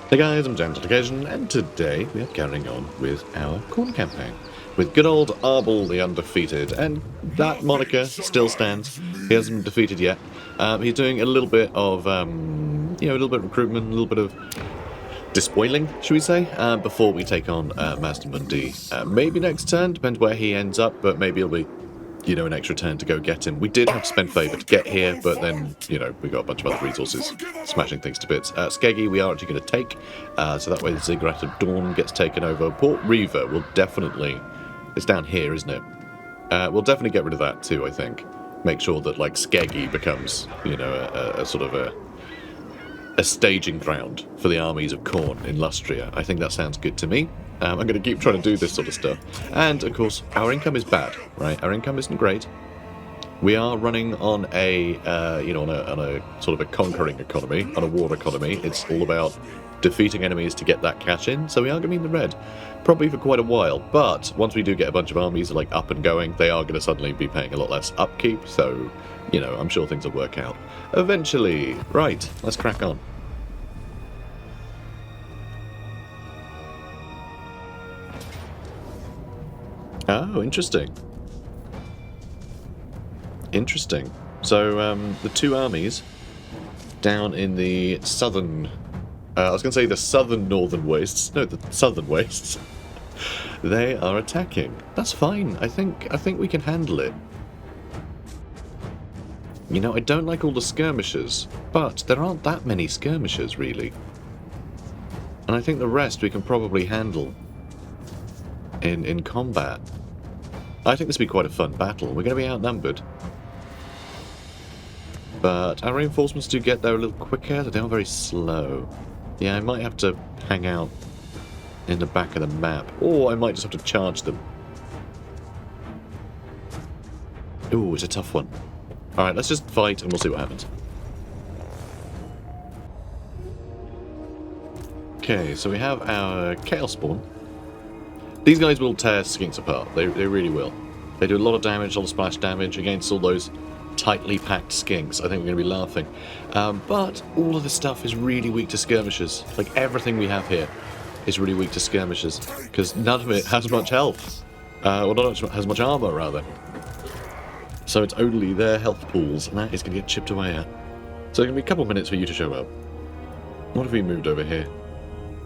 Hey guys, I'm James Occasion, and today we are carrying on with our Khorne campaign with good old ARBAAL the Undefeated, and that moniker still stands. He hasn't been defeated yet. He's doing a little bit of, a little bit of recruitment, a little bit of despoiling, should we say, before we take on Master Mundi. Maybe next turn, depends where he ends up, but maybe it'll be an extra turn to go get him. We did have to spend favour to get here, but then, we got a bunch of other resources smashing things to bits. Skeggy we are actually going to take, so that way the Ziggurat of Dawn gets taken over. Port Reaver will definitely... It's down here, isn't it? We'll definitely get rid of that too, I think. Make sure that, like, Skeggy becomes, a sort of a staging ground for the armies of Khorne in Lustria. I think that sounds good to me. I'm going to keep trying to do this sort of stuff. And, of course, our income is bad, right? Our income isn't great. We are running on a, on a sort of a conquering economy, on a war economy. It's all about defeating enemies to get that cash in, so we are going to be in the red. Probably for quite a while, but once we do get a bunch of armies, like, up and going, they are going to suddenly be paying a lot less upkeep, so, I'm sure things will work out. Eventually. Right, let's crack on. Oh, interesting. Interesting. So, the two armies down in the southern... I was going to say the southern northern wastes. No, the southern wastes. They are attacking. That's fine. I think we can handle it. I don't like all the skirmishers, but there aren't that many skirmishers, really. And I think the rest we can probably handle in combat. I think this will be quite a fun battle. We're going to be outnumbered. But our reinforcements do get there a little quicker. They are very slow. Yeah, I might have to hang out in the back of the map. Or I might just have to charge them. Ooh, it's a tough one. Alright, let's just fight and we'll see what happens. Okay, so we have our Chaos Spawn. These guys will tear skinks apart. They really will. They do a lot of damage, a lot of splash damage against all those tightly packed skinks. I think we're going to be laughing. But all of this stuff is really weak to skirmishers. Like, everything we have here is really weak to skirmishers, because none of it has much health. Or not has much armor, rather. So it's only their health pools, and that is going to get chipped away at. So it's going to be a couple of minutes for you to show up. What have we moved over here?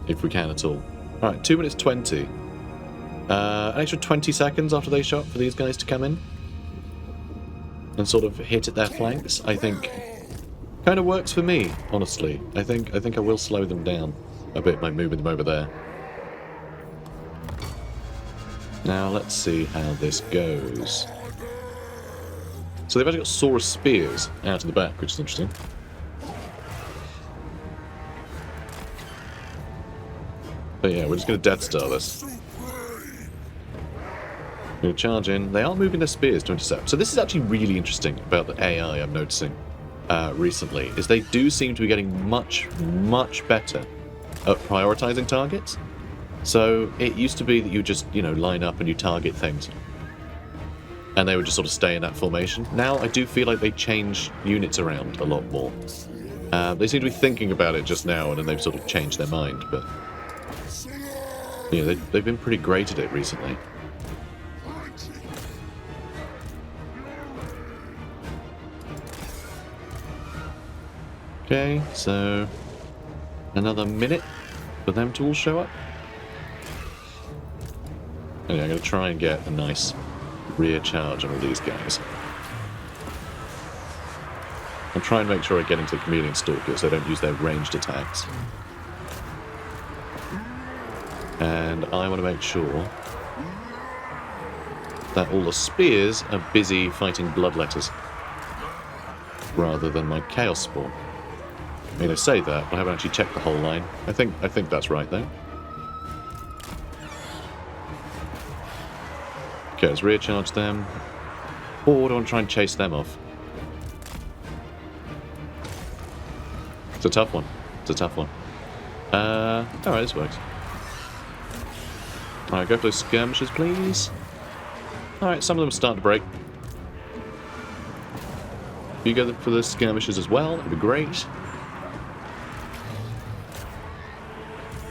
If we can at all. Alright, 2 minutes 20. An extra 20 seconds after they shot for these guys to come in and sort of hit at their flanks, I think kind of works for me, honestly. I think I will slow them down a bit by moving them over there. Now let's see how this goes. So they've actually got Saurus spears out in the back, which is interesting. But yeah, we're just going to Death Star this. We're going to charge in. They are moving their spears to intercept. So this is actually really interesting about the AI I'm noticing recently, is they do seem to be getting much, much better at prioritizing targets. So it used to be that you just, line up and you target things. And they would just sort of stay in that formation. Now I do feel like they change units around a lot more. They seem to be thinking about it just now, and then they've sort of changed their mind, but... they've been pretty great at it recently. Okay, so another minute for them to all show up. Okay, I'm going to try and get a nice rear charge on all these guys. I'll try and make sure I get into the Chameleon Stalkers so they don't use their ranged attacks. And I want to make sure that all the spears are busy fighting bloodletters rather than my Chaos Spawn. I mean, I say that, but I haven't actually checked the whole line. I think that's right, though. Okay, let's rear charge them. Or do I want to try and chase them off? It's a tough one. It's a tough one. Alright, this works. Alright, go for those skirmishers, please. Alright, some of them are starting to break. If you go for the skirmishers as well, that'd be great.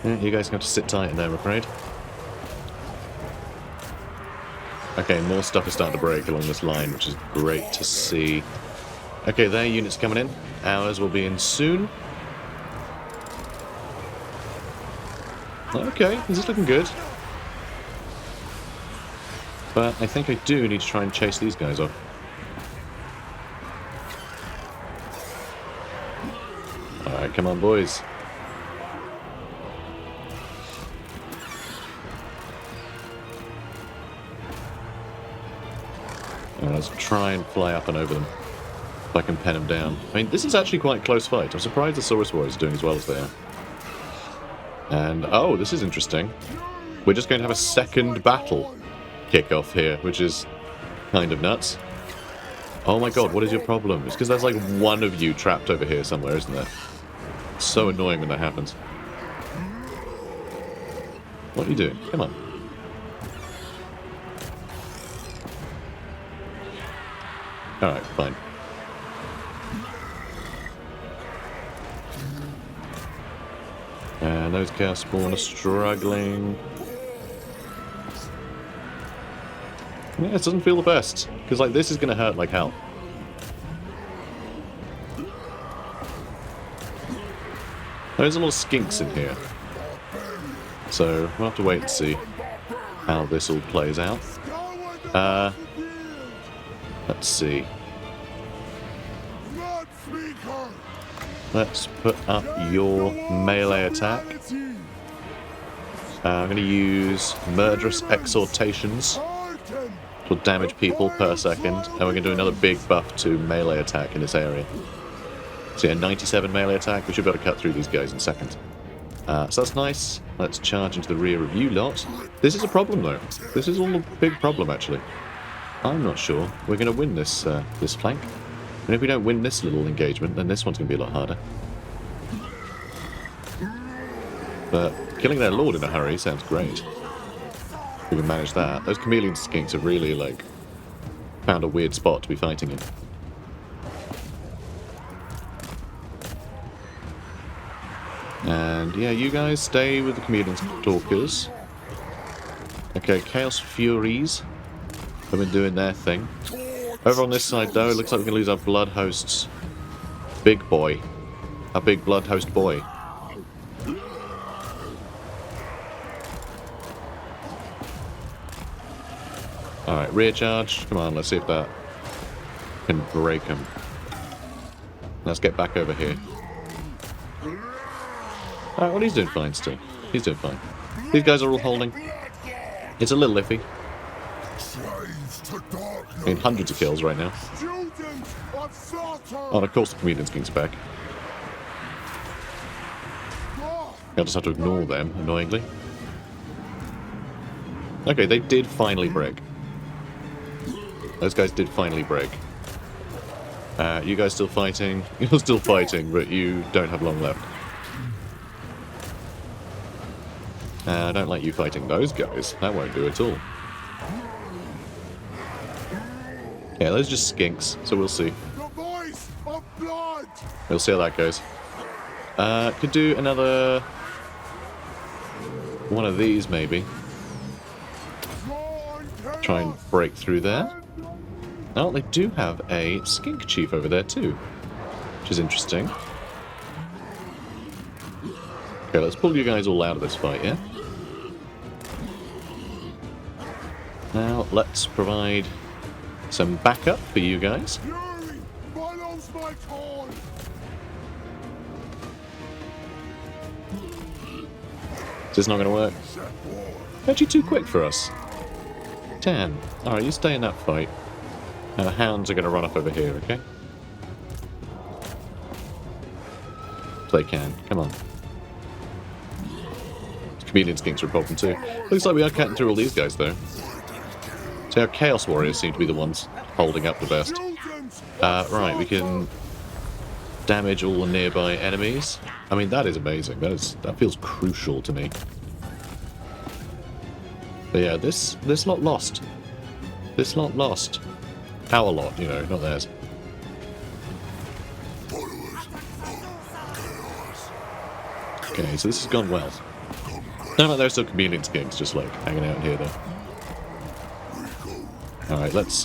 Yeah, you guys have to sit tight in there, I'm afraid. Okay, more stuff is starting to break along this line, which is great to see. Okay, their units coming in. Ours will be in soon. Okay, this is looking good. But I think I do need to try and chase these guys off. Alright, come on, boys. Right, let's try and fly up and over them. If I can pen them down. I mean, this is actually quite a close fight. I'm surprised the Saurus Warriors are doing as well as they are. And, oh, this is interesting. We're just going to have a second battle kick off here, which is kind of nuts. Oh my god, what is your problem? It's because there's like one of you trapped over here somewhere, isn't there? It's so annoying when that happens. What are you doing? Come on. Alright, fine. And those Chaos Spawn are struggling. Yeah, it doesn't feel the best. Because, like, this is going to hurt like hell. There's a lot of skinks in here. So, we'll have to wait and see how this all plays out. Let's see. Let's put up your melee attack. I'm going to use Murderous Exhortations. Will damage people per second, and we're going to do another big buff to melee attack in this area. So yeah, 97 melee attack. We should be able to cut through these guys in seconds. So that's nice. Let's charge into the rear of you lot. This is a problem though. This is all a big problem actually. I'm not sure we're going to win this this flank. And if we don't win this little engagement, then this one's going to be a lot harder. But killing their lord in a hurry sounds great. We can manage that. Those chameleon skinks have really, like, found a weird spot to be fighting in. And yeah, you guys stay with the chameleon stalkers. Okay, Chaos Furies have been doing their thing. Over on this side, though, it looks like we're going to lose our blood host's big boy. Our big blood host boy. Alright, rear charge. Come on, let's see if that can break him. Let's get back over here. Alright, well, he's doing fine still. He's doing fine. These guys are all holding. It's a little iffy. I mean, hundreds of kills right now. Oh, and of course the Chameleon Skink's back. I'll just have to ignore them, annoyingly. Okay, they did finally break. Those guys did finally break. You guys still fighting? You're still fighting, but you don't have long left. I don't like you fighting those guys. That won't do at all. Yeah, those are just skinks, so we'll see. We'll see how that goes. Could do another one of these, maybe. Try and break through there. Oh, they do have a skink chief over there too, which is interesting. Okay, let's pull you guys all out of this fight, yeah? Now, let's provide some backup for you guys. Is this not going to work? Actually too quick for us. 10. Alright, you stay in that fight. And the hounds are going to run up over here, okay? If they can. Come on. Chameleon skinks are a problem too. Looks like we are cutting through all these guys, though. So our Chaos Warriors seem to be the ones holding up the best. Right, we can damage all the nearby enemies. I mean, that is amazing. That feels crucial to me. But yeah, this lot lost. This lot lost. Our lot, you know, not theirs. Okay, so this has gone well. No, no, there's still chameleon skinks just like hanging out in here though. Alright, let's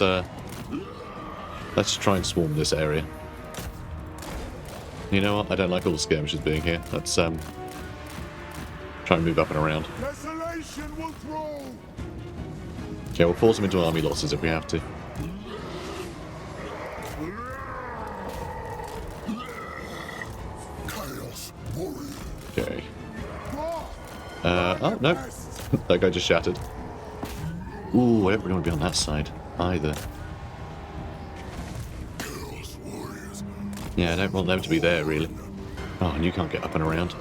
try and swarm this area. You know what? I don't like all the skirmishers being here. Let's try and move up and around. Okay, we'll force them into army losses if we have to. Okay. Oh, no. That guy just shattered. Ooh, I don't really want to be on that side either. Yeah, I don't want them to be there, really. Oh, and you can't get up and around.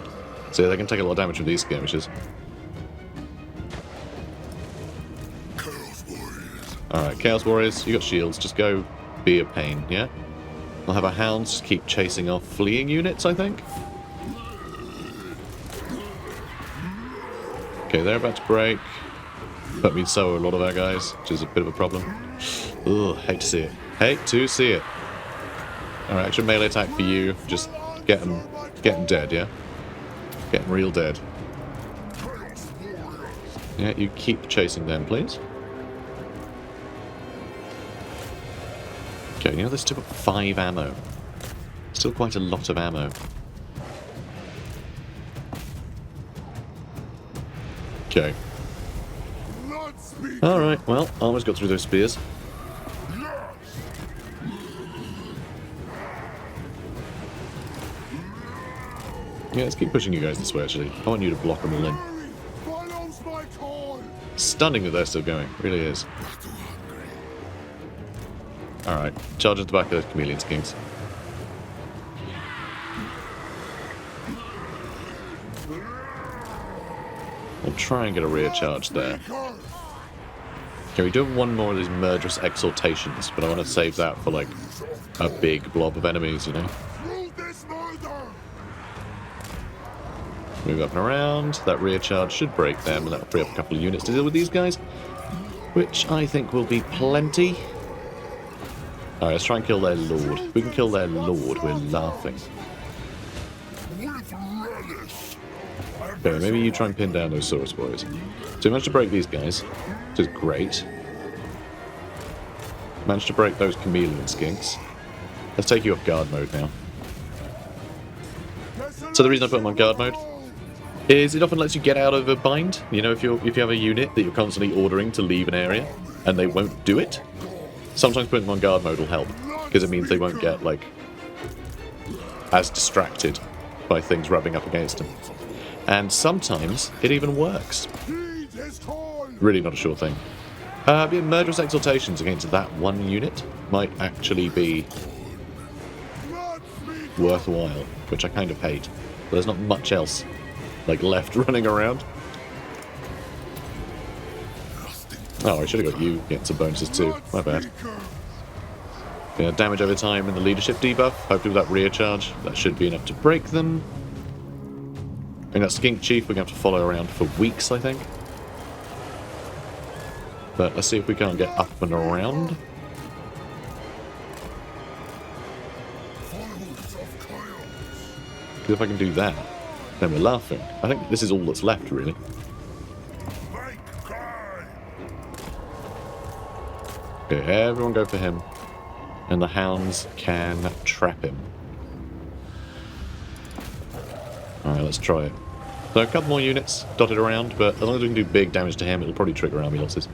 So they can take a lot of damage from these skirmishers. Alright, Chaos Warriors, you got shields. Just go be a pain, yeah? We'll have our hounds just keep chasing off fleeing units, I think. Okay, they're about to break. That means so are a lot of our guys, which is a bit of a problem. Ugh, hate to see it. Hate to see it. Alright, action melee attack for you. Just get them dead, yeah? Get them real dead. Yeah, you keep chasing them, please. Okay, you know, they've still got 5 ammo. Still quite a lot of ammo. Okay. Alright, well, almost got through those spears. Yeah, let's keep pushing you guys this way, actually. I want you to block them all in. Stunning that they're still going. Really is. Alright, charge at the back of those chameleon skinks. We'll try and get a rear charge there. Okay, we do have one more of these murderous exaltations, but I want to save that for, like, a big blob of enemies, you know? Move up and around. That rear charge should break them, and that'll free up a couple of units to deal with these guys, which I think will be plenty. Alright, let's try and kill their lord. If we can kill their lord, we're laughing. Okay, maybe you try and pin down those Saurus boys. So we managed to break these guys, which is great. Managed to break those chameleon skinks. Let's take you off guard mode now. So the reason I put them on guard mode is it often lets you get out of a bind. You know, if you have a unit that you're constantly ordering to leave an area and they won't do it, sometimes putting them on guard mode will help, because it means they won't get, like, as distracted by things rubbing up against them. And sometimes it even works. Really not a sure thing. Yeah, murderous exaltations against that one unit might actually be worthwhile, which I kind of hate. But there's not much else, like, left running around. Oh, I should have got you getting some bonuses too. My bad. Yeah, damage over time and the leadership debuff. Hopefully with that rear charge, that should be enough to break them. And that skink chief we're going to have to follow around for weeks, I think. But let's see if we can't get up and around. Because if I can do that, then we're laughing. I think this is all that's left, really. Okay, everyone go for him. And the hounds can trap him. Alright, let's try it. So a couple more units dotted around, but as long as we can do big damage to him, it'll probably trigger army losses.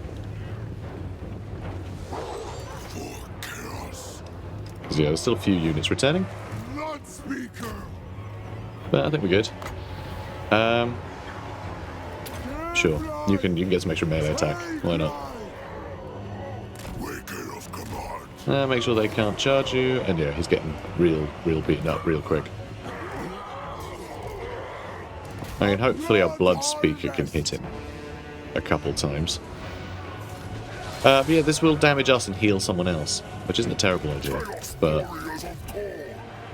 Because yeah, there's still a few units returning. But I think we're good. Sure, you can get some extra melee attack. Why not? Make sure they can't charge you, and yeah, he's getting real beaten up real quick. I mean, hopefully our blood speaker can hit him a couple times. But yeah, this will damage us and heal someone else, which isn't a terrible idea, but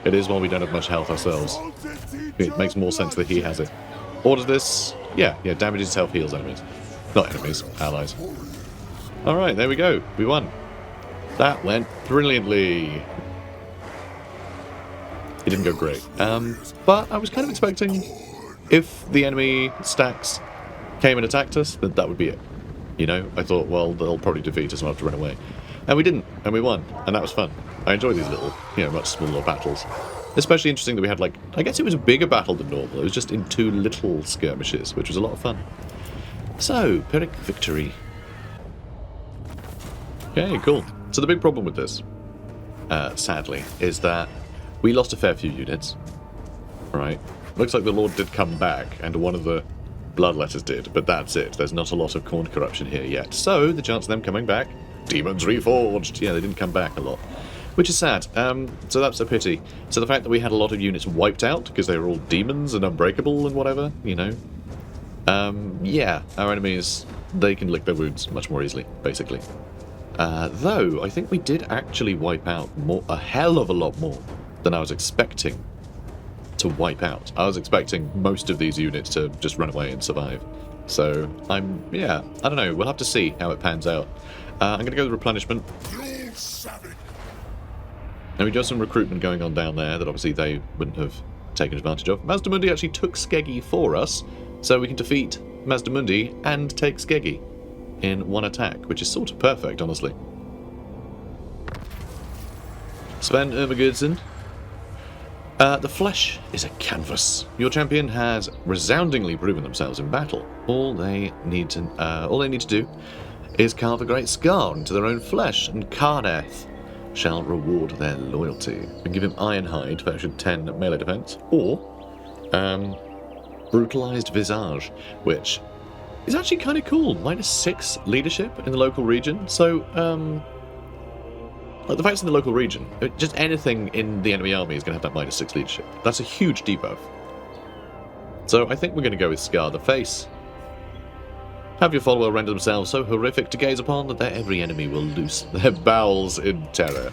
it is while we don't have much health ourselves. It makes more sense that he has it. Or does this? Yeah, damages health, heals enemies. Not enemies, allies. Alright, there we go. We won. That went brilliantly. It didn't go great. But I was kind of expecting if the enemy stacks came and attacked us, then that would be it. You know, I thought, well, they'll probably defeat us and I'll have to run away. And we didn't, and we won, and that was fun. I enjoy these little, you know, much smaller battles. Especially interesting that we had, like, I guess it was a bigger battle than normal. It was just in 2 little skirmishes, which was a lot of fun. So, Pyrrhic victory. Okay, cool. So the big problem with this, sadly, is that we lost a fair few units. Right? Looks like the Lord did come back, and one of the Bloodletters did, but that's it. There's not a lot of Khorne corruption here yet. So, the chance of them coming back, Demons Reforged. Yeah, they didn't come back a lot. Which is sad. So that's a pity. So the fact that we had a lot of units wiped out, because they were all demons and unbreakable and whatever, you know. Yeah, our enemies, they can lick their wounds much more easily, basically. Though, I think we did actually wipe out a hell of a lot more than I was expecting to wipe out. I was expecting most of these units to just run away and survive. So, yeah, I don't know, we'll have to see how it pans out. I'm going to go with replenishment. Now we do have some recruitment going on down there that obviously they wouldn't have taken advantage of. Mazdamundi actually took Skeggy for us, so we can defeat Mazdamundi and take Skeggy in one attack, which is sort of perfect, honestly. Sven Ermagudsen. The flesh is a canvas. Your champion has resoundingly proven themselves in battle. All they need to do is carve a great scar into their own flesh, and Khornate shall reward their loyalty. And give him Ironhide for extra 10 melee defense, or Brutalized Visage, which is actually kind of cool. -6 leadership in the local region. So, like the fact it's in the local region, just anything in the enemy army is going to have that -6 leadership. That's a huge debuff. So I think we're going to go with Scar the Face. Have your follower render themselves so horrific to gaze upon that their every enemy will loose their bowels in terror.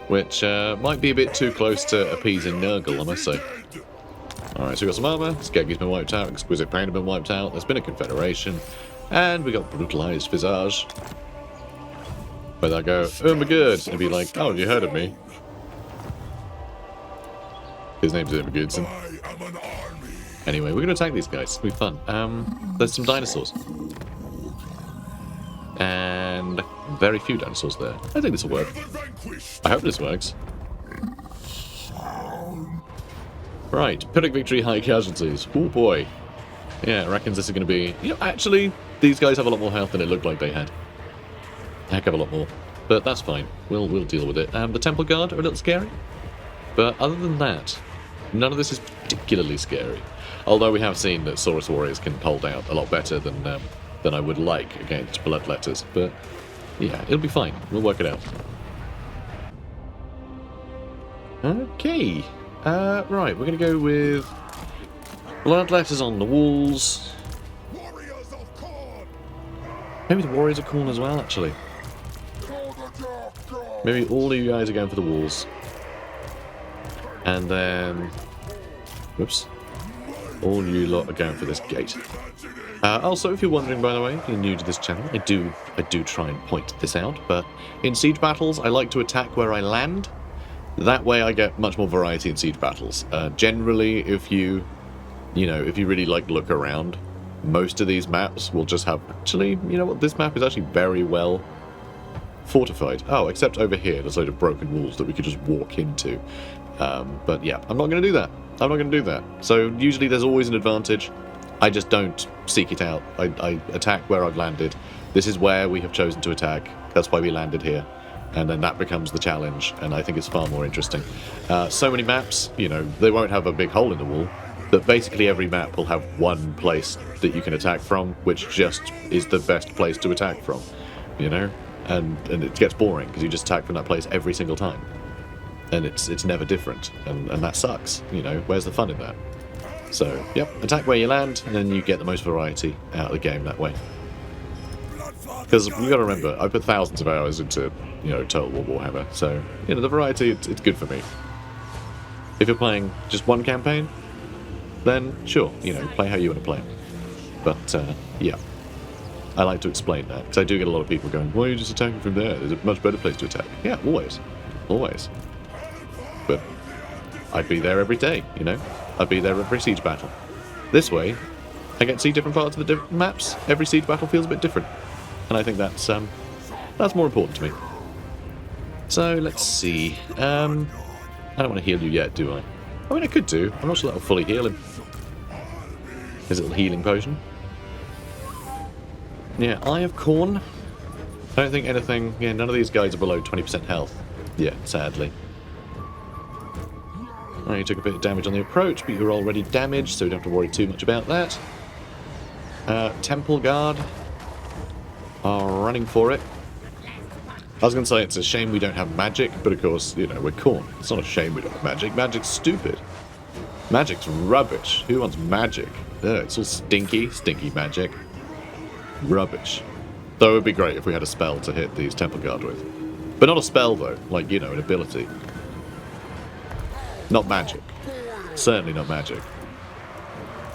Which might be a bit too close to appeasing Nurgle, I must say. Alright, so we've got some armour, Skeggy's been wiped out, Exquisite Pain has been wiped out, there's been a Confederation, and we got Brutalized Visage. Where they'll go, oh my god, and be like, oh, have you heard of me? His name's Ermagudsen. Anyway, we're going to attack these guys. It'll be fun. There's some dinosaurs. And very few dinosaurs there. I think this will work. I hope this works. Right, Pyrrhic victory, high casualties. Oh boy. Yeah, I reckon this is going to be... You know, actually, these guys have a lot more health than it looked like they had. A heck of a lot more. But that's fine. We'll deal with it. The Temple Guard are a little scary. But other than that, none of this is particularly scary. Although we have seen that Saurus Warriors can hold out a lot better than I would like against Bloodletters. But yeah, it'll be fine. We'll work it out. Okay. Right, we're going to go with Bloodletters on the walls. Maybe the Warriors of Khorne as well, actually. Maybe all of you guys are going for the walls. And then... Whoops. All you lot are going for this gate. Also, if you're wondering, by the way, if you're new to this channel, I do try and point this out, but in siege battles, I like to attack where I land. That way I get much more variety in siege battles. Generally, if you really like look around, most of these maps will just have... Actually, you know what? This map is actually very well fortified. Oh, except over here, there's a load of broken walls that we could just walk into. But yeah, I'm not going to do that. I'm not going to do that. So usually there's always an advantage. I just don't seek it out. I attack where I've landed. This is where we have chosen to attack. That's why we landed here. And then that becomes the challenge, and I think it's far more interesting. So many maps, you know, they won't have a big hole in the wall, but basically every map will have one place that you can attack from, which just is the best place to attack from, you know? And it gets boring, because you just attack from that place every single time. And it's never different, and that sucks, you know? Where's the fun in that? So, yep, attack where you land, and then you get the most variety out of the game that way. Because you got to remember, I put thousands of hours into, you know, Total War Warhammer, so, you know, the variety, it's good for me. If you're playing just one campaign, then sure, you know, play how you want to play. But, yeah, I like to explain that, because I do get a lot of people going, why are you just attacking from there? There's a much better place to attack. Yeah, always. Always. But I'd be there every day, you know? I'd be there every siege battle. This way, I get to see different parts of the different maps. Every siege battle feels a bit different. And I think that's more important to me. So, let's see. I don't want to heal you yet, do I? I mean, I could do. I'm not sure that'll fully heal him. His little healing potion. Yeah, Eye of Khorne. I don't think anything... Yeah, none of these guys are below 20% health. Yeah, sadly. Oh, you took a bit of damage on the approach, but you're already damaged, so you don't have to worry too much about that. Temple Guard are running for it. I was going to say it's a shame we don't have magic, but of course, you know, we're Khorne. It's not a shame we don't have magic. Magic's stupid. Magic's rubbish. Who wants magic? Ugh, it's all stinky magic. Rubbish. Though it would be great if we had a spell to hit these Temple Guard with. But not a spell, though. Like, you know, an ability. Not magic. Certainly not magic.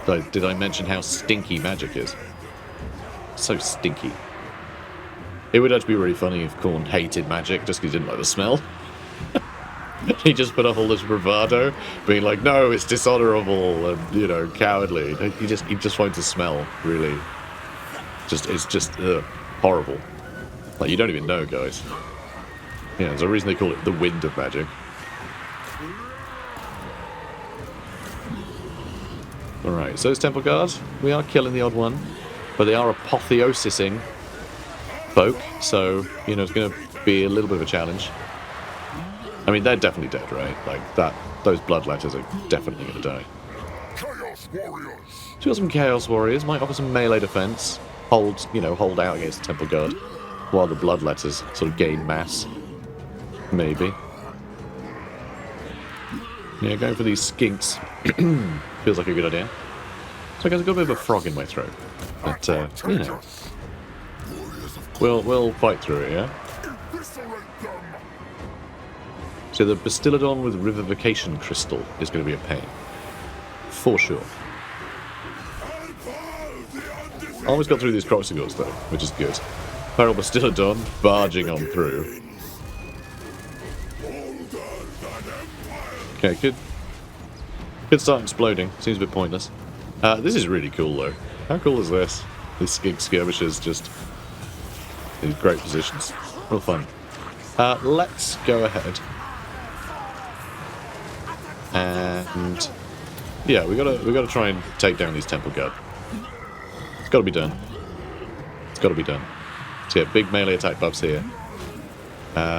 So, did I mention how stinky magic is? So stinky. It would actually be really funny if Khorne hated magic just because he didn't like the smell. He just put up all this bravado, being like, no, it's dishonorable and, you know, cowardly. He just finds the smell really... It's just horrible. Like, you don't even know, guys. Yeah, there's a reason they call it the wind of magic. Alright, so those Temple Guards, we are killing the odd one, but they are apotheosising folk, so, you know, it's going to be a little bit of a challenge. I mean, they're definitely dead, right? Like, those bloodletters are definitely going to die. Chaos Warriors! So we got some Chaos Warriors, might offer some melee defense, hold out against the Temple Guard, while the bloodletters sort of gain mass. Maybe. Yeah, going for these skinks feels like a good idea. So I guess I've got a bit of a frog in my throat. But, you know. We'll fight through it, yeah? So the Bastiladon with Revivification Crystal is going to be a pain. For sure. I almost got through these Croxigors, though, which is good. Feral Bastiladon barging on through. Okay, could start exploding. Seems a bit pointless. This is really cool, though. How cool is this? These skink skirmishers just in great positions. Real fun. Let's go ahead. And yeah, we gotta try and take down these Temple Guard. It's gotta be done. It's gotta be done. So yeah, big melee attack buffs here.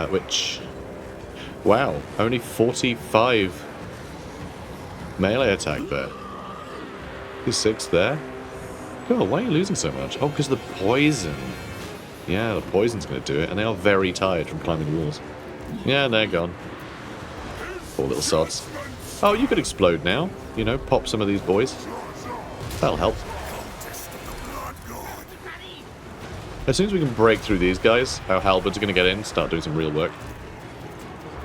Which, wow, only 45 melee attack there. He's 6 there. Cool, why are you losing so much? Oh, because of the poison. Yeah, the poison's going to do it, and they are very tired from climbing walls. Yeah, they're gone. Poor little sods. Oh, you could explode now. You know, pop some of these boys. That'll help. As soon as we can break through these guys, our halberds are going to get in, start doing some real work.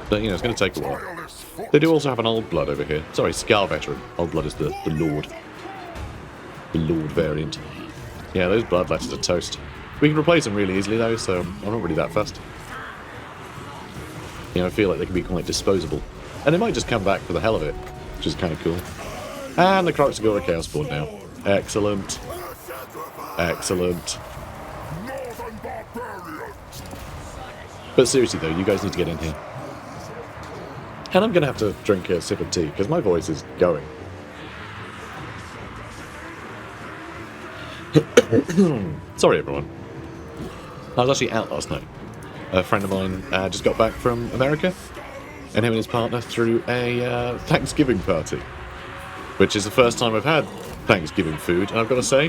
But, you know, it's going to take a while. They do also have an Old Blood over here. Sorry, Scar Veteran. Old Blood is the Lord. The Lord variant. Yeah, those bloodletters are toast. We can replace them really easily, though, so I'm not really that fussed. You know, I feel like they can be quite disposable. And they might just come back for the hell of it, which is kind of cool. And the Croxigor are Chaos Spawn now. Excellent. Excellent. But seriously, though, you guys need to get in here. And I'm going to have to drink a sip of tea, because my voice is going. Sorry, everyone. I was actually out last night. A friend of mine just got back from America, and him and his partner threw a Thanksgiving party, which is the first time I've had Thanksgiving food, and I've got to say,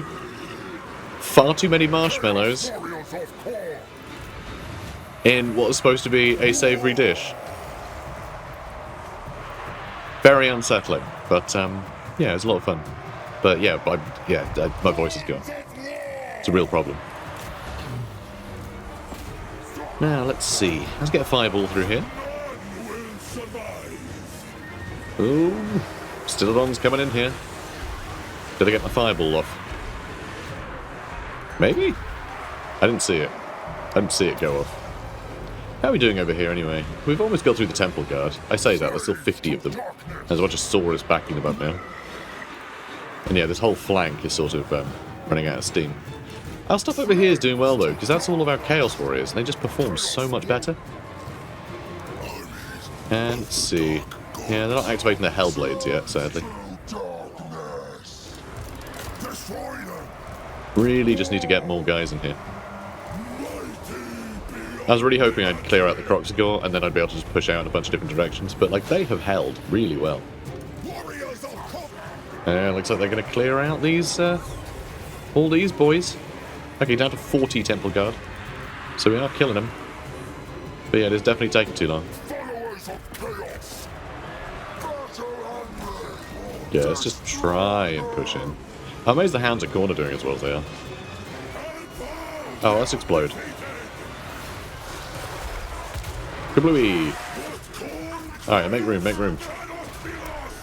far too many marshmallows in what was supposed to be a savoury dish. Very unsettling, but yeah, it was a lot of fun. But yeah, my voice is gone. It's a real problem. Now, let's see. Let's get a fireball through here. Ooh, Bastiladon's coming in here. Did I get my fireball off? Maybe? I didn't see it. I didn't see it go off. How are we doing over here, anyway? We've almost got through the Temple Guard. I say that, there's still 50 of them. There's a bunch of Saurus backing them up now. And yeah, this whole flank is sort of running out of steam. Our stuff over here is doing well though, because that's all of our Chaos Warriors, and they just perform so much better. And let's see. Yeah, they're not activating their Hellblades yet, sadly. Really just need to get more guys in here. I was really hoping I'd clear out the Croxigor, and then I'd be able to just push out in a bunch of different directions, but like they have held really well. Looks like they're going to clear out these, all these boys. Okay, down to 40 Temple Guard. So we are killing them. But yeah, it is definitely taking too long. Yeah, let's just try and push in. I'm amazed the Hounds of Khorne are doing as well as they are. Oh, let's explode. Kablooey! Alright, make room, make room.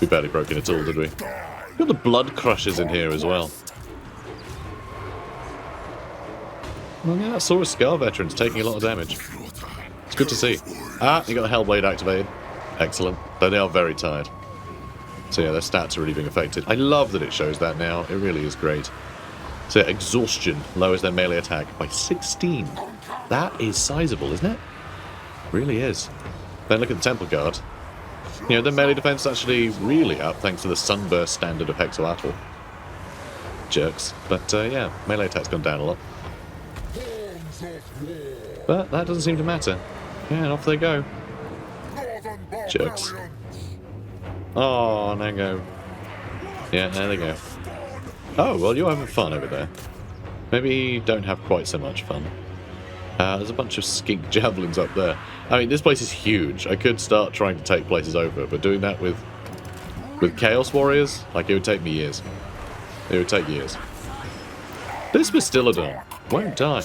We barely broke in at all, did we? Got the Blood Crushers in here as well. Well, yeah, that Saurus Scar veteran's taking a lot of damage. It's good to see. Ah, you got the Hellblade activated. Excellent. But they are very tired. So yeah, their stats are really being affected. I love that it shows that now. It really is great. So yeah, Exhaustion lowers their melee attack by 16. That is sizable, isn't it? Really is. Then look at the Temple Guard. You know, their melee defense is actually really up thanks to the Sunburst standard of Hexoatl. Jerks. But yeah, melee attack's gone down a lot. But that doesn't seem to matter. Yeah, and off they go. Jerks. Oh, there you go. Yeah, there they go. Oh, well, you're having fun over there. Maybe don't have quite so much fun. There's a bunch of skink javelins up there. I mean, this place is huge. I could start trying to take places over, but doing that with Chaos Warriors, like, it would take me years. It would take years. This Bastillodon won't die.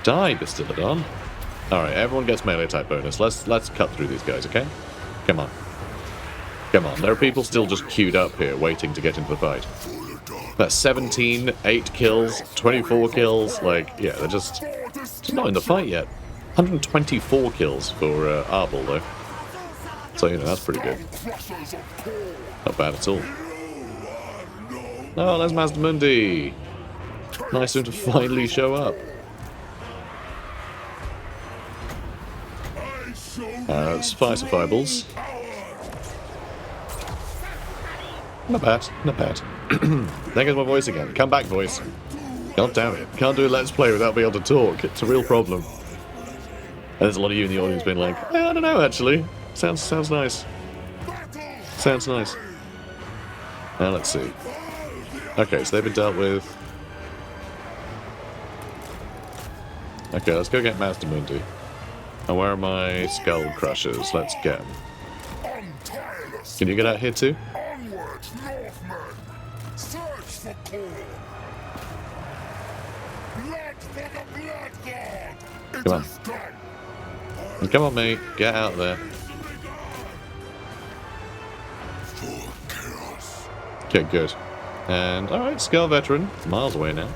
Die, Bastillodon. Alright, everyone gets melee attack bonus. Let's cut through these guys, okay? Come on. Come on, there are people still just queued up here waiting to get into the fight. That's 17, 8 kills, 24 kills, like, yeah, they're just not in the fight yet. 124 kills for ARBAAL, though. So, you know, that's pretty good. Not bad at all. Oh, there's Mazdamundi. Nice of him to finally show up. Spice-a-fibles. Not bad, not bad. There goes my voice again. Come back, voice. God damn it. Can't do a Let's Play without being able to talk. It's a real problem. And there's a lot of you in the audience being like, I don't know, actually. Sounds nice. Sounds nice. Now, let's see. Okay, so they've been dealt with. Okay, let's go get Mazdamundi. And where are my Skull Crushers? Let's get them. Can you get out here too? Come on. Come on, mate. Get out there. Okay, good. And, alright, Skull Veteran. Miles away now.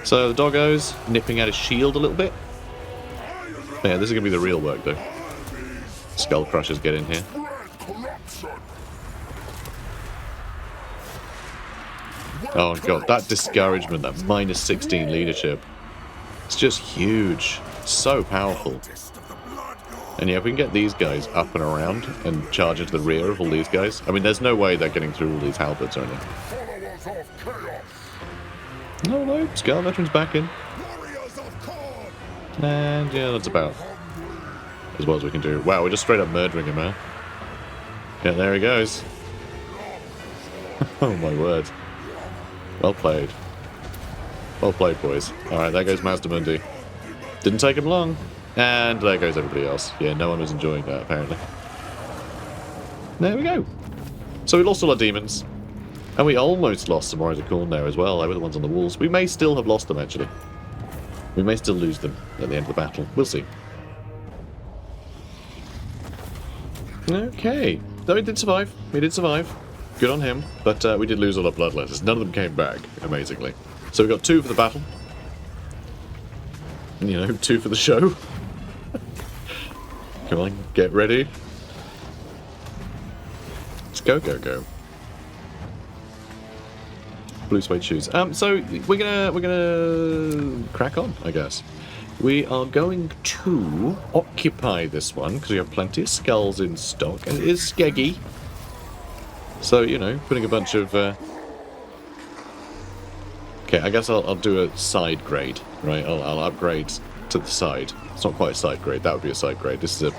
So, the doggo's nipping at his shield a little bit. Yeah, this is going to be the real work, though. Skull Crushers get in here. Oh, God, that discouragement, that minus 16 leadership. It's just huge. So powerful. And yeah, if we can get these guys up and around and charge into the rear of all these guys. I mean, there's no way they're getting through all these halberds or anything. No, Skull Veteran's back in. And yeah, that's about as well as we can do. Wow, we're just straight up murdering him now. Yeah, there he goes. Oh my word. Well played. Well played, boys. Alright, there goes Mazdamundi. Didn't take him long. And there goes everybody else. Yeah, no one was enjoying that, apparently. There we go. So we lost all our demons. And we almost lost some Warriors of Khorne there as well. They were the ones on the walls. We may still have lost them, actually. We may still lose them at the end of the battle. We'll see. Okay. So we did survive. We did survive. Good on him. But we did lose all our bloodletters. None of them came back, amazingly. So we got 2 for the battle. You know, 2 for the show. Come on, get ready. go, go, go. Blue suede shoes. So we're gonna crack on, I guess. We are going to occupy this one because we have plenty of skulls in stock, and it is Skeggy. So you know, putting a bunch of. Okay, I guess I'll do a side grade, right? I'll upgrade to the side. It's not quite a side grade. That would be a side grade. This is a,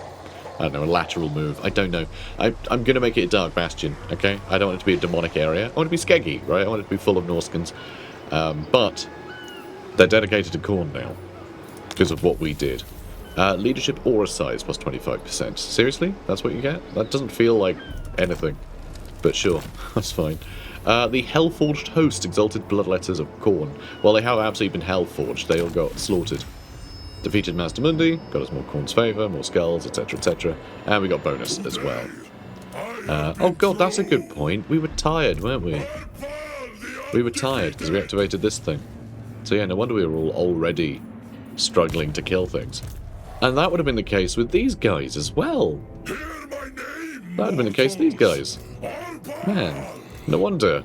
I don't know, a lateral move. I don't know. I'm going to make it a Dark Bastion, okay? I don't want it to be a demonic area. I want it to be Skeggy, right? I want it to be full of Norskins. But they're dedicated to Khorne now because of what we did. Leadership aura size plus 25%. Seriously? That's what you get? That doesn't feel like anything. But sure, that's fine. The Hellforged Host, Exalted Bloodletters of Khorne. Well, they have absolutely been Hellforged. They all got slaughtered. Defeated Master Mundi, got us more Khorne's favour, more skulls, etc, etc. And we got bonus as well. Oh god, that's a good point. We were tired, weren't we? We were tired because we activated this thing. So yeah, no wonder we were all already struggling to kill things. And that would have been the case with these guys as well. That would have been the case with these guys. Man, no wonder.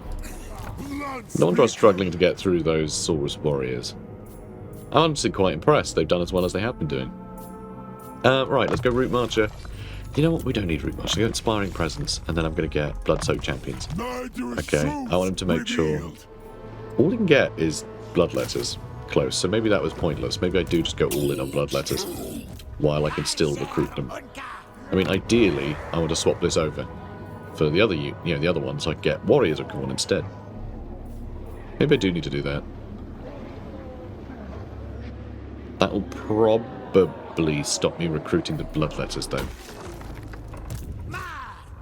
No wonder I was struggling to get through those Saurus warriors. I'm honestly quite impressed they've done as well as they have been doing. Right, let's go Root Marcher. You know what? We don't need Root Marcher. Go Inspiring Presence, and then I'm going to get Blood-Soaked Champions. Okay, I want him to make sure. All he can get is Bloodletters close, so maybe that was pointless. Maybe I do just go all in on Bloodletters while I can still recruit them. I mean, ideally, I want to swap this over for the other, the other one, so I can get Warriors of Khorne instead. Maybe I do need to do that. That will probably stop me recruiting the Bloodletters, though.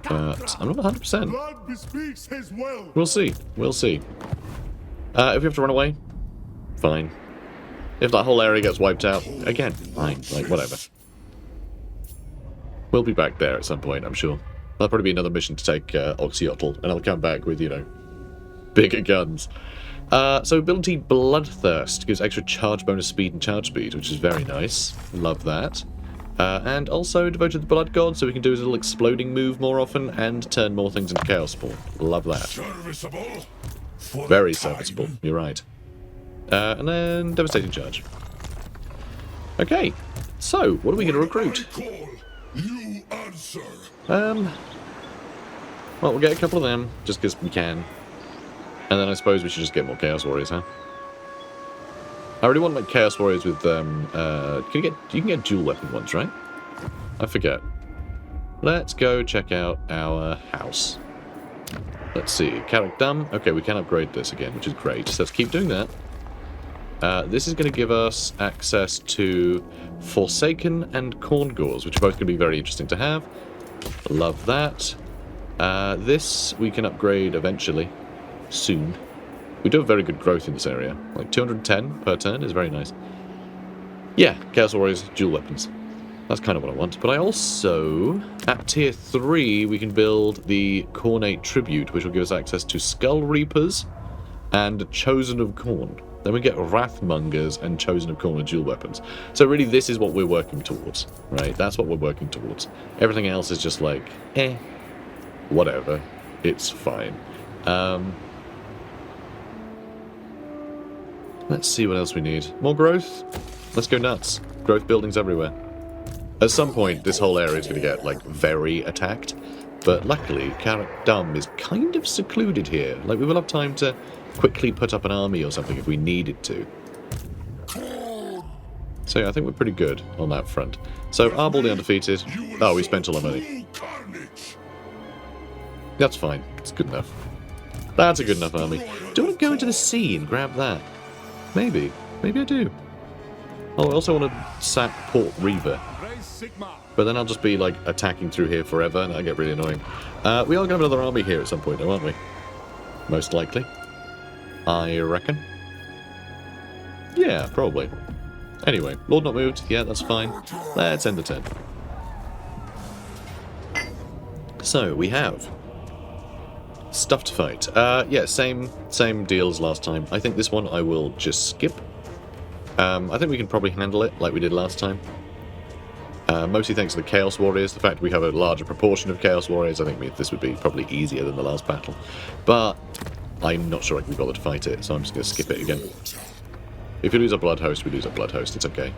But I'm not 100%. We'll see. We'll see. If we have to run away, fine. If that whole area gets wiped out, again, fine. Like, whatever. We'll be back there at some point, I'm sure. That'll probably be another mission to take Oxyotl, and I'll come back with, bigger guns. So ability Bloodthirst gives extra charge bonus speed and charge speed, which is very nice. Love that. And also devoted to the Blood God, so we can do his little exploding move more often and turn more things into Chaos Spawn. Love that. Very serviceable, you're right. And then Devastating Charge. Okay, so what are we going to recruit? Well, we'll get a couple of them, just because we can. And then I suppose we should just get more Chaos Warriors, huh? I really want like Chaos Warriors with you can get dual weapon ones, right? I forget. Let's go check out our house. Let's see. Carrick Dam. Okay, we can upgrade this again, which is great. So let's keep doing that. This is going to give us access to Forsaken and Khorne Gores, which are both going to be very interesting to have. Love that. This we can upgrade eventually. Soon. We do have very good growth in this area. Like 210 per turn is very nice. Yeah, Chaos Warriors, dual weapons. That's kind of what I want. But I also, at tier 3, we can build the Khornate Tribute, which will give us access to Skull Reapers and Chosen of Khorne. Then we get Wrathmongers and Chosen of Khorne with dual weapons. So really this is what we're working towards, right? That's what we're working towards. Everything else is just like, whatever. It's fine. Let's see what else we need. More growth? Let's go nuts. Growth buildings everywhere. At some point, this whole area is going to get, like, very attacked. But luckily, Carrick Dam is kind of secluded here. Like, we will have time to quickly put up an army or something if we needed to. So yeah, I think we're pretty good on that front. So, ARBAAL the Undefeated. Oh, we spent all our money. That's fine. It's good enough. That's a good enough army. Do I want to go into the sea and grab that? Maybe. Maybe I do. Oh, I also want to sack Port Reaver. But then I'll just be, like, attacking through here forever, and that'll get really annoying. We are going to have another army here at some point, though, aren't we? Most likely. I reckon. Yeah, probably. Anyway, Lord not moved. Yeah, that's fine. Let's end the turn. So, we have stuff to fight. Yeah, same deal as last time. I think this one I will just skip. I think we can probably handle it like we did last time. Mostly thanks to the Chaos Warriors. The fact we have a larger proportion of Chaos Warriors, I think this would be probably easier than the last battle. But I'm not sure I can be bothered to fight it, so I'm just going to skip it again. If we lose a Blood Host, we lose a Blood Host. It's okay.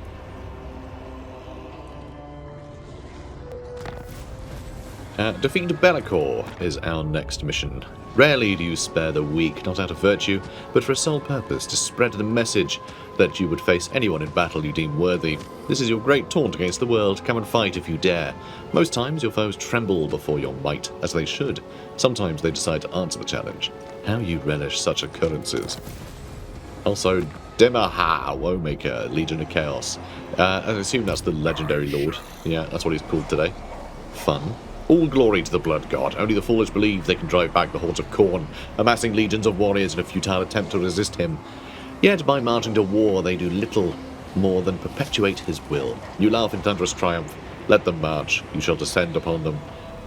Defeat Be'lakor is our next mission. Rarely do you spare the weak, not out of virtue, but for a sole purpose, to spread the message that you would face anyone in battle you deem worthy. This is your great taunt against the world. Come and fight if you dare. Most times your foes tremble before your might, as they should. Sometimes they decide to answer the challenge. How you relish such occurrences. Also, Demaha, Woemaker, Legion of Chaos. I assume that's the legendary lord. Yeah, that's what he's called today. Fun. All glory to the Blood God. Only the foolish believe they can drive back the hordes of Khorne, amassing legions of warriors in a futile attempt to resist him. Yet by marching to war they do little more than perpetuate his will. You laugh in thunderous triumph. Let them march. You shall descend upon them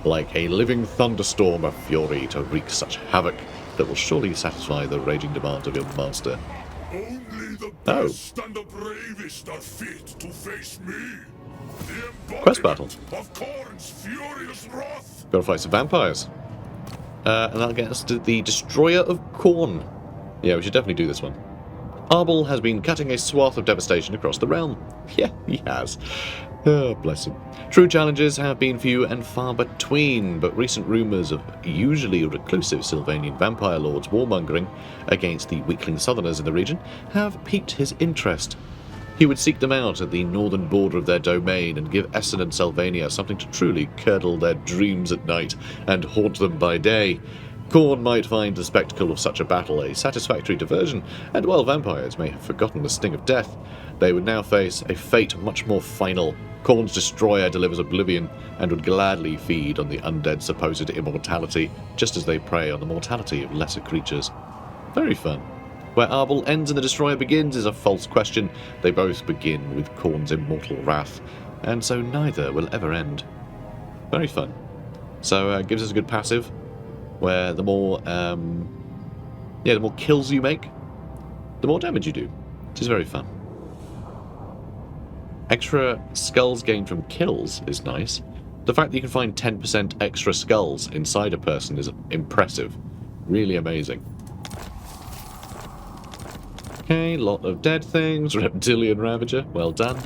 like a living thunderstorm of fury to wreak such havoc that will surely satisfy the raging demands of your master. Only the best and the bravest are fit to face me. Quest battle. Of Khorne's furious wrath. Gotta fight some vampires. And that'll get us to the Destroyer of Khorne. Yeah, we should definitely do this one. ARBAAL has been cutting a swath of devastation across the realm. Yeah, he has. Oh, bless him. True challenges have been few and far between, but recent rumours of usually reclusive Sylvanian vampire lords warmongering against the weakling southerners in the region have piqued his interest. He would seek them out at the northern border of their domain and give Essen and Sylvania something to truly curdle their dreams at night and haunt them by day. Khorne might find the spectacle of such a battle a satisfactory diversion, and while vampires may have forgotten the sting of death, they would now face a fate much more final. Khorne's destroyer delivers oblivion and would gladly feed on the undead's supposed immortality, just as they prey on the mortality of lesser creatures. Very fun. Where ARBAAL ends and the Destroyer begins is a false question. They both begin with Khorne's immortal wrath, and so neither will ever end. Very fun. So it gives us a good passive, where the more kills you make, the more damage you do, which is very fun. Extra skulls gained from kills is nice. The fact that you can find 10% extra skulls inside a person is impressive. Really amazing. Okay, lot of dead things. Reptilian Ravager, well done.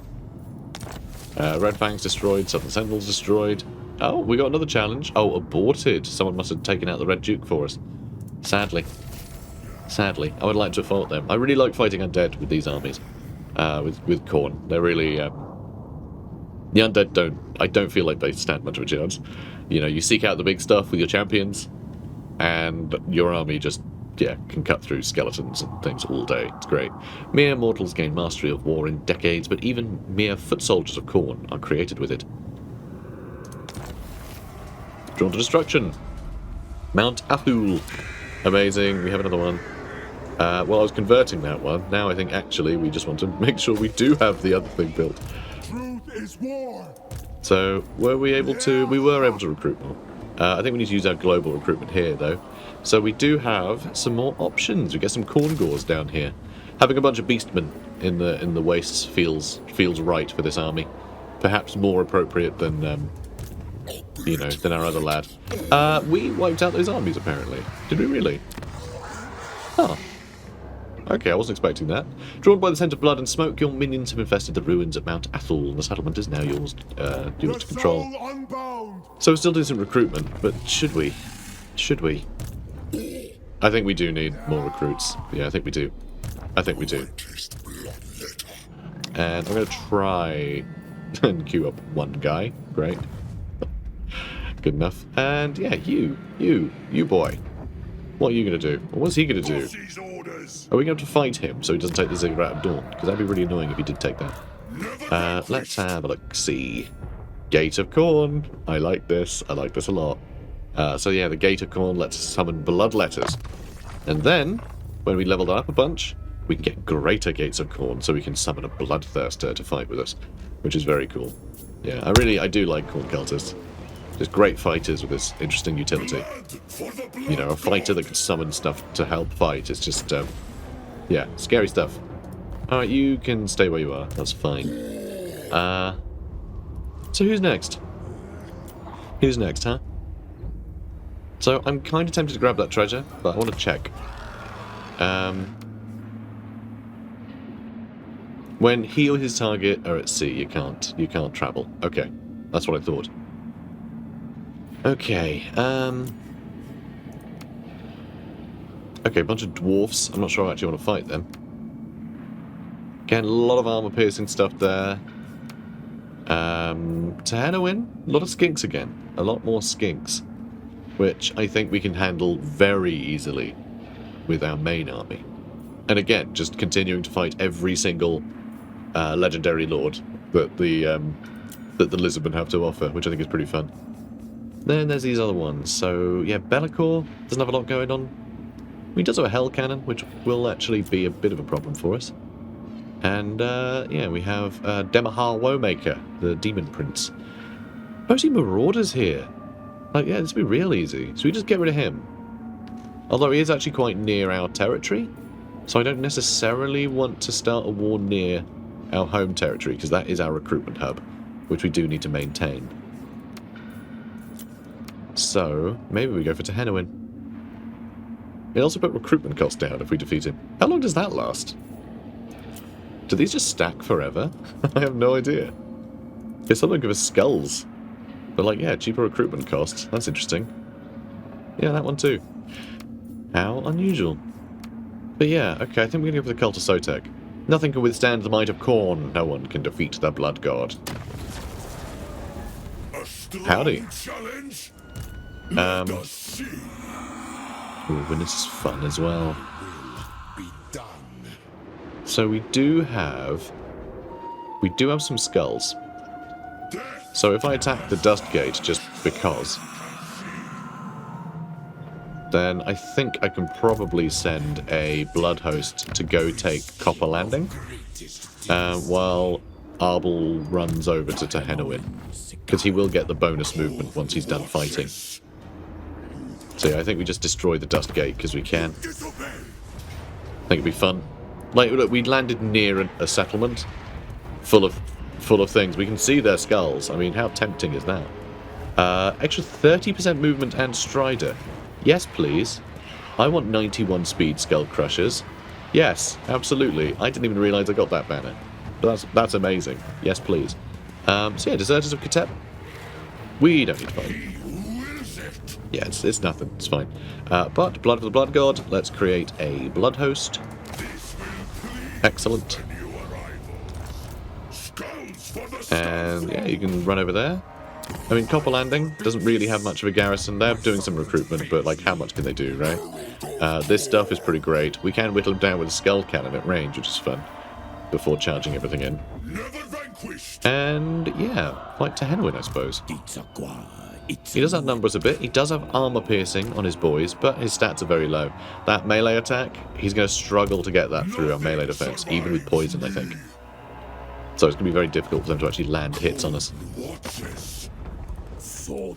Red Fang's destroyed, Southern Sentinel's destroyed. Oh, we got another challenge. Oh, aborted. Someone must have taken out the Red Duke for us. Sadly. Sadly. I would like to have fought them. I really like fighting undead with these armies. With Khorne. They're really... the undead I don't feel like they stand much of a chance. You know, you seek out the big stuff with your champions, and your army just... yeah, can cut through skeletons and things all day. It's great. Mere mortals gain mastery of war in decades, but even mere foot soldiers of Khorne are created with it. Drawn to Destruction. Mount Athul. Amazing. We have another one. Well, I was converting that one. Now I think actually we just want to make sure we do have the other thing built. Truth is war. So, were we able to... we were able to recruit more. I think we need to use our global recruitment here, though. So we do have some more options. We get some Khorne Gores down here. Having a bunch of beastmen in the wastes feels right for this army. Perhaps more appropriate than than our other lad. We wiped out those armies apparently. Did we really? Huh. Okay, I wasn't expecting that. Drawn by the scent of blood and smoke, your minions have infested the ruins at Mount Athul, and the settlement is now yours to control. So we're still doing some recruitment, but should we? Should we? I think we do need more recruits. Yeah, I think we do. I think we do. And I'm going to try and queue up one guy. Great. Good enough. And yeah, you boy. What are you going to do? Or what's he going to do? Are we going to fight him so he doesn't take the Ziggurat of Dawn? Because that'd be really annoying if he did take that. Let's have a look-see. Gate of Khorne. I like this. I like this a lot. So yeah, the Gate of Khorne lets us summon Bloodletters. And then, when we level that up a bunch, we can get greater Gates of Khorne, so we can summon a Bloodthirster to fight with us, which is very cool. Yeah, I do like Khorne Cultists. Just great fighters with this interesting utility. You know, a fighter that can summon stuff to help fight is just, yeah, scary stuff. Alright, you can stay where you are, that's fine. So who's next? Who's next, huh? So I'm kind of tempted to grab that treasure, but I want to check. When he or his target are at sea, you can't travel. Okay, that's what I thought. Okay, okay, a bunch of dwarfs. I'm not sure I actually want to fight them. Again, a lot of armor-piercing stuff there. Tehennowin, a lot of skinks again. A lot more skinks. Which I think we can handle very easily with our main army. And again, just continuing to fight every single legendary lord that the Lisbon have to offer, which I think is pretty fun. Then there's these other ones. So, yeah, Be'lakor doesn't have a lot going on. He does have a hell cannon, which will actually be a bit of a problem for us. And, yeah, we have Demahar Woemaker, the Demon Prince. Mostly Marauders here. Like, yeah, this would be real easy. So we just get rid of him. Although he is actually quite near our territory. So I don't necessarily want to start a war near our home territory, because that is our recruitment hub, which we do need to maintain. So, maybe we go for Tehennowin. It also put recruitment costs down if we defeat him. How long does that last? Do these just stack forever? I have no idea. It's something with skulls. But like, yeah, cheaper recruitment costs. That's interesting. Yeah, that one too. How unusual. But yeah, okay, I think we're going to go for the Cult of Sotek. Nothing can withstand the might of Khorne. No one can defeat the Blood God. Howdy. Ooh, and this is fun as well. So we do have some skulls. So if I attack the Dust Gate just because, then I think I can probably send a Blood Host to go take Copper Landing, while ARBAAL runs over to Tehennowin, because he will get the bonus movement once he's done fighting. So yeah, I think we just destroy the Dust Gate because we can. I think it'd be fun. Like, look, we landed near a settlement full of things. We can see their skulls. I mean, how tempting is that? Extra 30% movement and Strider. Yes, please. I want 91 speed Skull Crushers. Yes, absolutely. I didn't even realise I got that banner. But that's amazing. Yes, please. So yeah, Deserters of Khornate. We don't need to fight. Yeah, it's nothing. It's fine. But Blood for the Blood God. Let's create a Blood Host. Excellent. And yeah, you can run over there. I mean, Copper Landing doesn't really have much of a garrison. They're doing some recruitment, but like, how much can they do, right? This stuff is pretty great. We can whittle them down with a Skull Cannon at range, which is fun, before charging everything in. And yeah, like Tehennowin, I suppose. He does outnumber us a bit. He does have armor piercing on his boys, but his stats are very low. That melee attack, he's going to struggle to get that through our melee defense, even with poison, I think. So it's going to be very difficult for them to actually land hits on us. So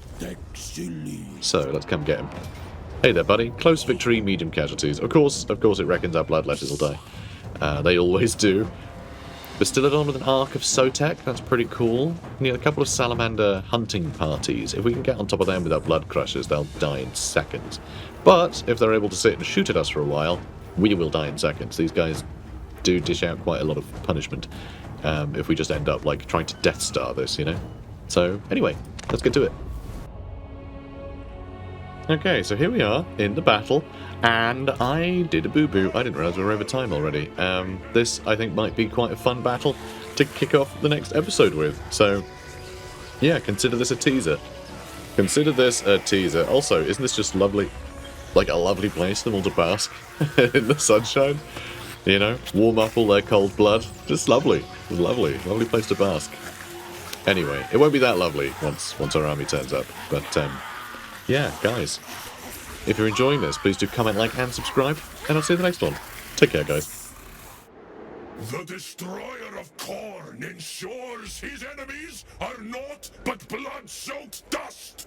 let's come get him. Hey there, buddy. Close victory, medium casualties. Of course it reckons our bloodletters will die. They always do. But still on with an Ark of Sotek. That's pretty cool. We need a couple of salamander hunting parties. If we can get on top of them with our blood crushers, they'll die in seconds. But if they're able to sit and shoot at us for a while, we will die in seconds. These guys do dish out quite a lot of punishment if we just end up like trying to Death Star this, you know? So anyway, let's get to it. Okay, so here we are in the battle, and I did a boo-boo. I didn't realise we were over time already. This, I think, might be quite a fun battle to kick off the next episode with. So, yeah, consider this a teaser. Consider this a teaser. Also, isn't this just lovely? Like a lovely place for them all to bask in the sunshine? You know, warm up all their cold blood. Just lovely. Lovely. Lovely place to bask. Anyway, it won't be that lovely once our army turns up, but yeah, guys, if you're enjoying this, please do comment, like, and subscribe, and I'll see you in the next one. Take care, guys. The destroyer of Khorne ensures his enemies are naught but blood-soaked dust.